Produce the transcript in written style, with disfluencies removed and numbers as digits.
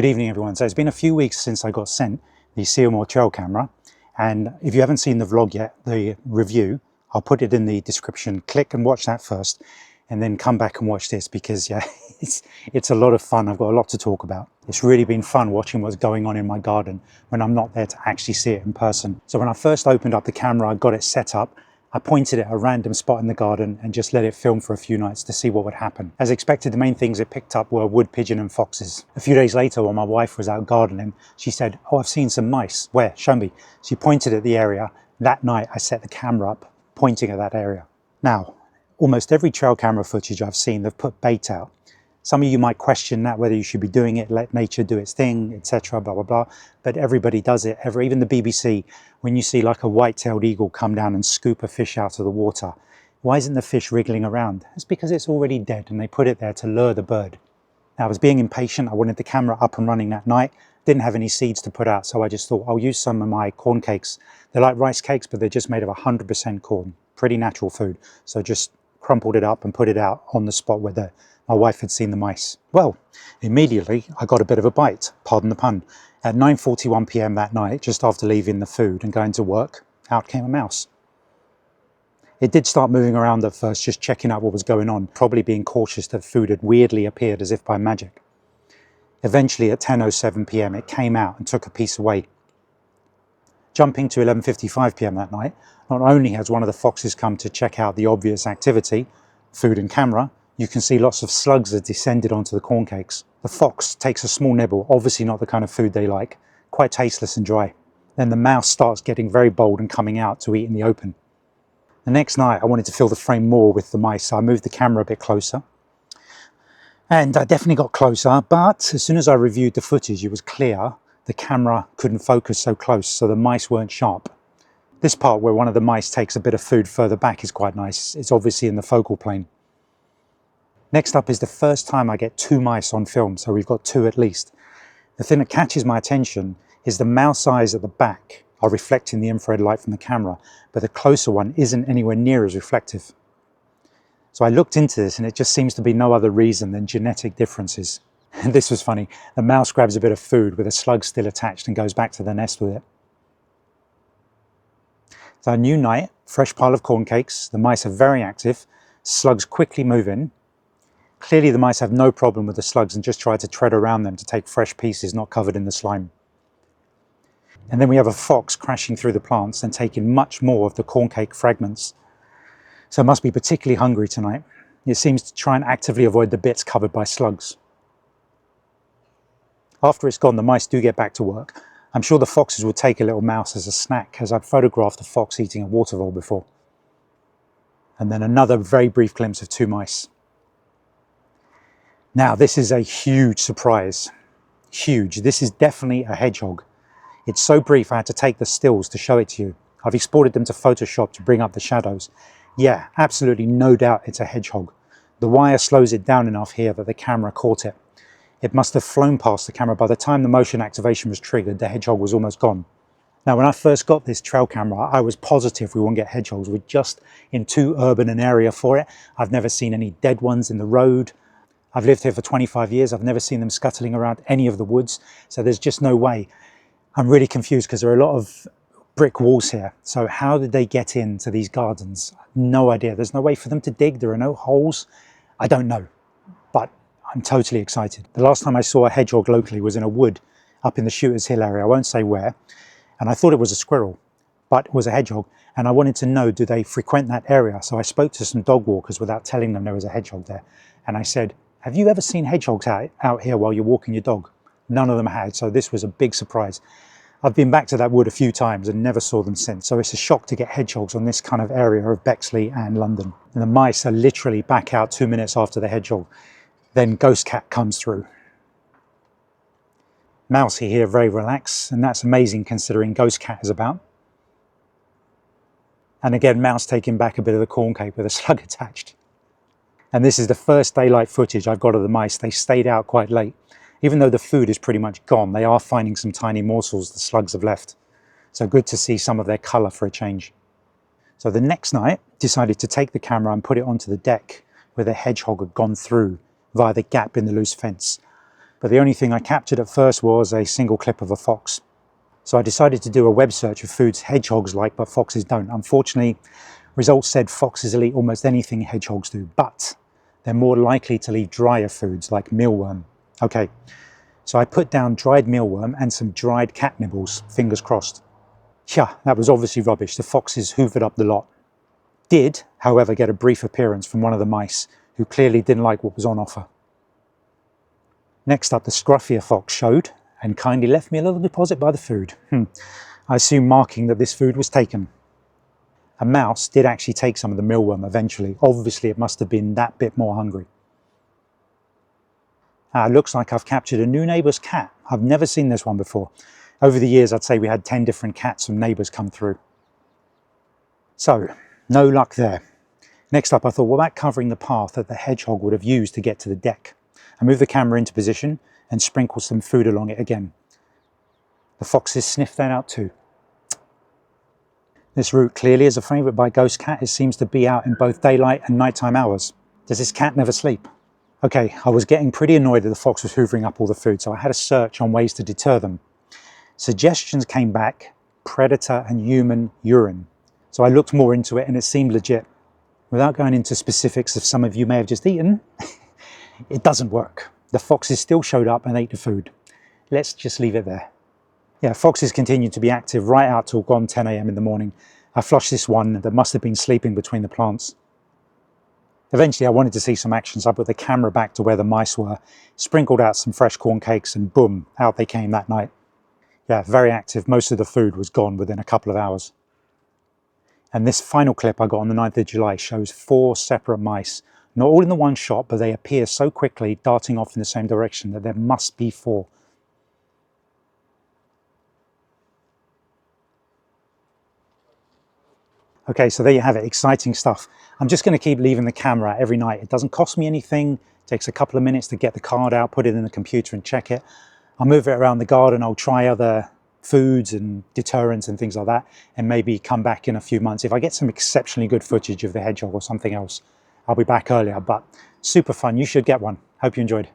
Good evening, everyone. So it's been a few weeks since I got sent the Ceyomur trail camera, and if you haven't seen the vlog yet, the review, I'll put it in the description. Click and watch that first, and then come back and watch this because yeah, it's a lot of fun. I've got a lot to talk about. It's really been fun watching what's going on in my garden when I'm not there to actually see it in person. So when I first opened up the camera, I got it set up. I pointed it at a random spot in the garden and just let it film for a few nights to see what would happen. As expected, the main things it picked up were wood pigeon and foxes. A few days later, while my wife was out gardening, she said, "Oh, I've seen some mice." "Where? Show me." She pointed at the area. That night, I set the camera up, pointing at that area. Now, almost every trail camera footage I've seen, they've put bait out. Some of you might question that, whether you should be doing it, let nature do its thing, etc., blah, blah, blah. But everybody does it. Even the BBC, when you see like a white-tailed eagle come down and scoop a fish out of the water, why isn't the fish wriggling around? It's because it's already dead and they put it there to lure the bird. Now, I was being impatient. I wanted the camera up and running that night. Didn't have any seeds to put out, so I just thought I'll use some of my corn cakes. They're like rice cakes, but they're just made of 100% corn. Pretty natural food. So just crumpled it up and put it out on the spot where my wife had seen the mice. Well, immediately I got a bit of a bite, pardon the pun. At 9:41 p.m. that night, just after leaving the food and going to work, out came a mouse. It did start moving around at first, just checking out what was going on, probably being cautious that food had weirdly appeared as if by magic. Eventually at 10:07 p.m. it came out and took a piece away. Jumping to 11:55 p.m. that night, not only has one of the foxes come to check out the obvious activity, food and camera, you can see lots of slugs have descended onto the corn cakes. The fox takes a small nibble, obviously not the kind of food they like, quite tasteless and dry. Then the mouse starts getting very bold and coming out to eat in the open. The next night I wanted to fill the frame more with the mice, so I moved the camera a bit closer. And I definitely got closer, but as soon as I reviewed the footage, it was clear the camera couldn't focus so close, so the mice weren't sharp. This part where one of the mice takes a bit of food further back is quite nice. It's obviously in the focal plane. Next up is the first time I get two mice on film, so we've got two at least. The thing that catches my attention is the mouse eyes at the back are reflecting the infrared light from the camera, but the closer one isn't anywhere near as reflective. So I looked into this and it just seems to be no other reason than genetic differences. And this was funny. The mouse grabs a bit of food with a slug still attached and goes back to the nest with it. So a new night, fresh pile of corn cakes. The mice are very active. Slugs quickly move in. Clearly the mice have no problem with the slugs and just try to tread around them to take fresh pieces not covered in the slime. And then we have a fox crashing through the plants and taking much more of the corn cake fragments. So it must be particularly hungry tonight. It seems to try and actively avoid the bits covered by slugs. After it's gone, the mice do get back to work. I'm sure the foxes would take a little mouse as a snack, as I'd photographed a fox eating a water vole before. And then another very brief glimpse of two mice. Now, this is a huge surprise. Huge. This is definitely a hedgehog. It's so brief I had to take the stills to show it to you. I've exported them to Photoshop to bring up the shadows. Yeah, absolutely no doubt it's a hedgehog. The wire slows it down enough here that the camera caught it. It must have flown past the camera. By the time the motion activation was triggered, the hedgehog was almost gone. Now, when I first got this trail camera, I was positive we wouldn't get hedgehogs. We're just in too urban an area for it. I've never seen any dead ones in the road. I've lived here for 25 years. I've never seen them scuttling around any of the woods. So there's just no way. I'm really confused because there are a lot of brick walls here. So how did they get into these gardens? No idea. There's no way for them to dig. There are no holes. I don't know, but I'm totally excited. The last time I saw a hedgehog locally was in a wood up in the Shooters Hill area. I won't say where. And I thought it was a squirrel, but it was a hedgehog. And I wanted to know, do they frequent that area? So I spoke to some dog walkers without telling them there was a hedgehog there. And I said, "Have you ever seen hedgehogs out here while you're walking your dog?" None of them had, so this was a big surprise. I've been back to that wood a few times and never saw them since, so it's a shock to get hedgehogs on this kind of area of Bexley and London. And the mice are literally back out 2 minutes after the hedgehog. Then Ghost Cat comes through. Mousey here, very relaxed, and that's amazing considering Ghost Cat is about. And again, Mouse taking back a bit of the corn cake with a slug attached. And this is the first daylight footage I've got of the mice. They stayed out quite late. Even though the food is pretty much gone, they are finding some tiny morsels the slugs have left. So good to see some of their colour for a change. So the next night, decided to take the camera and put it onto the deck where the hedgehog had gone through via the gap in the loose fence. but the only thing I captured at first was a single clip of a fox. So I decided to do a web search of foods hedgehogs like, but foxes don't. Unfortunately, results said foxes will eat almost anything hedgehogs do, but they're more likely to leave drier foods like mealworm. Okay, so I put down dried mealworm and some dried cat nibbles, fingers crossed. Yeah, that was obviously rubbish. The foxes hoovered up the lot. Did, however, get a brief appearance from one of the mice, who clearly didn't like what was on offer. Next up, the scruffier fox showed and kindly left me a little deposit by the food. I assume marking that this food was taken. A mouse did actually take some of the mealworm eventually. Obviously, it must have been that bit more hungry. Looks like I've captured a new neighbour's cat. I've never seen this one before. Over the years, I'd say we had 10 different cats from neighbours come through. So, no luck there. Next up, I thought, well, about covering the path that the hedgehog would have used to get to the deck. I moved the camera into position and sprinkled some food along it again. The foxes sniffed that out too. This route clearly is a favourite by Ghost Cat. It seems to be out in both daylight and nighttime hours. Does this cat never sleep? Okay, I was getting pretty annoyed that the fox was hoovering up all the food, so I had a search on ways to deter them. Suggestions came back: predator and human urine. So I looked more into it and it seemed legit. Without going into specifics of some of you may have just eaten, it doesn't work. The foxes still showed up and ate the food. Let's just leave it there. Yeah, foxes continued to be active right out till gone 10 AM in the morning. I flushed this one that must have been sleeping between the plants. Eventually I wanted to see some action, so I put the camera back to where the mice were, sprinkled out some fresh corn cakes, and boom, out they came that night. Yeah, very active. Most of the food was gone within a couple of hours. And this final clip I got on the 9th of July shows 4 separate mice. Not all in the one shot, but they appear so quickly, darting off in the same direction, that there must be 4. Okay, so there you have it, exciting stuff. I'm just going to keep leaving the camera every night. It doesn't cost me anything. It takes a couple of minutes to get the card out, put it in the computer and check it. I'll move it around the garden. I'll try other foods and deterrents and things like that, and maybe come back in a few months. If I get some exceptionally good footage of the hedgehog or something else, I'll be back earlier, but super fun. You should get one. Hope you enjoyed.